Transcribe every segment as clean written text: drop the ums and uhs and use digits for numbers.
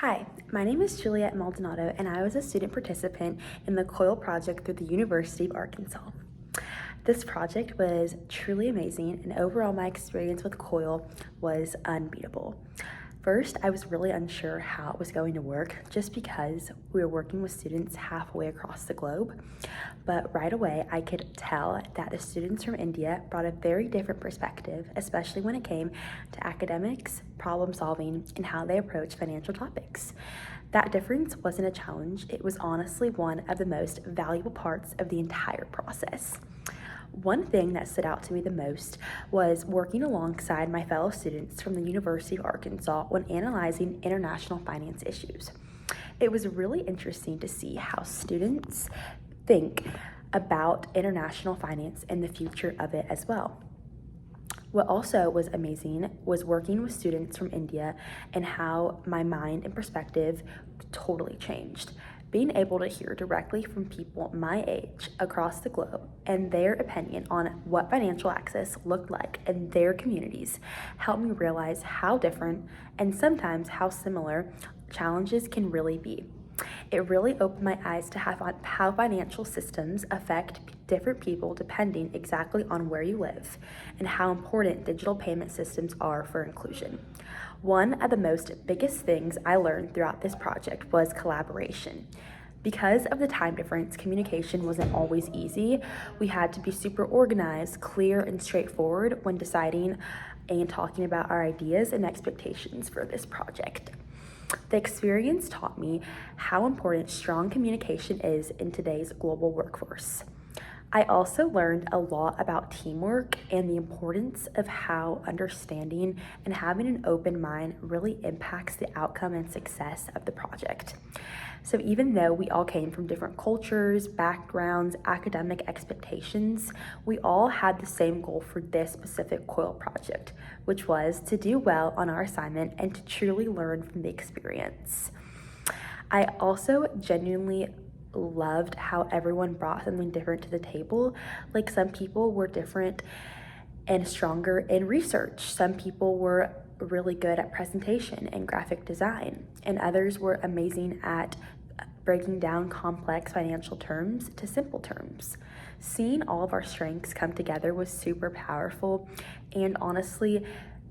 Hi, my name is Juliet Maldonado, and I was a student participant in the COIL project through the University of Arkansas. This project was truly amazing, and overall my experience with COIL was unbeatable. First, I was really unsure how it was going to work just because we were working with students halfway across the globe. But right away, I could tell that the students from India brought a very different perspective, especially when it came to academics, problem solving, and how they approach financial topics. That difference wasn't a challenge, it was honestly one of the most valuable parts of the entire process. One thing that stood out to me the most was working alongside my fellow students from the University of Arkansas when analyzing international finance issues. It was really interesting to see how students think about international finance and the future of it as well. What also was amazing was working with students from India and how my mind and perspective totally changed. Being able to hear directly from people my age across the globe and their opinion on what financial access looked like in their communities helped me realize how different and sometimes how similar challenges can really be. It really opened my eyes to how financial systems affect different people depending exactly on where you live and how important digital payment systems are for inclusion. One of the biggest things I learned throughout this project was collaboration. Because of the time difference, communication wasn't always easy. We had to be super organized, clear, and straightforward when deciding and talking about our ideas and expectations for this project. The experience taught me how important strong communication is in today's global workforce. I also learned a lot about teamwork and the importance of how understanding and having an open mind really impacts the outcome and success of the project. So even though we all came from different cultures, backgrounds, academic expectations, we all had the same goal for this specific COIL project, which was to do well on our assignment and to truly learn from the experience. I also genuinely loved how everyone brought something different to the table. Like, some people were different and stronger in research. Some people were really good at presentation and graphic design, and others were amazing at breaking down complex financial terms to simple terms. Seeing all of our strengths come together was super powerful and honestly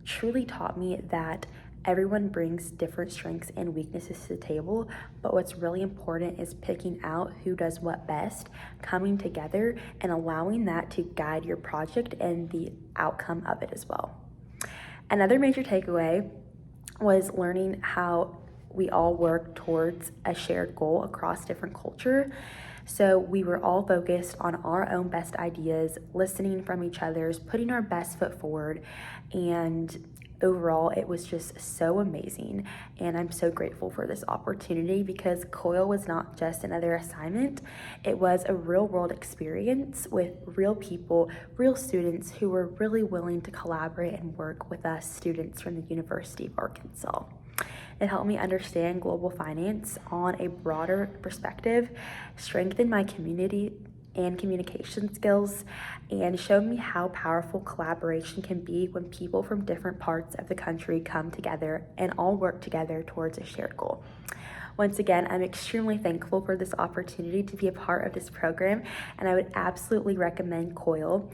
truly taught me that everyone brings different strengths and weaknesses to the table, but what's really important is picking out who does what best, coming together, and allowing that to guide your project and the outcome of it as well. Another major takeaway was learning how we all work towards a shared goal across different culture. So we were all focused on our own best ideas, listening from each other's, putting our best foot forward, and overall, it was just so amazing, and I'm so grateful for this opportunity because COIL was not just another assignment. It was a real-world experience with real people, real students who were really willing to collaborate and work with us students from the University of Arkansas. It helped me understand global finance on a broader perspective, strengthen my community and communication skills, and showed me how powerful collaboration can be when people from different parts of the country come together and all work together towards a shared goal. Once again, I'm extremely thankful for this opportunity to be a part of this program, and I would absolutely recommend COIL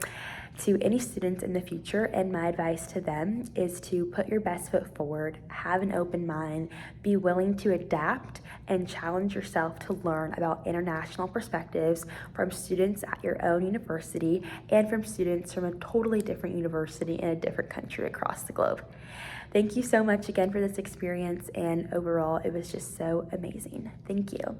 to any students in the future, and my advice to them is to put your best foot forward, have an open mind, be willing to adapt, and challenge yourself to learn about international perspectives from students at your own university and from students from a totally different university in a different country across the globe. Thank you so much again for this experience, and overall, it was just so amazing. Thank you.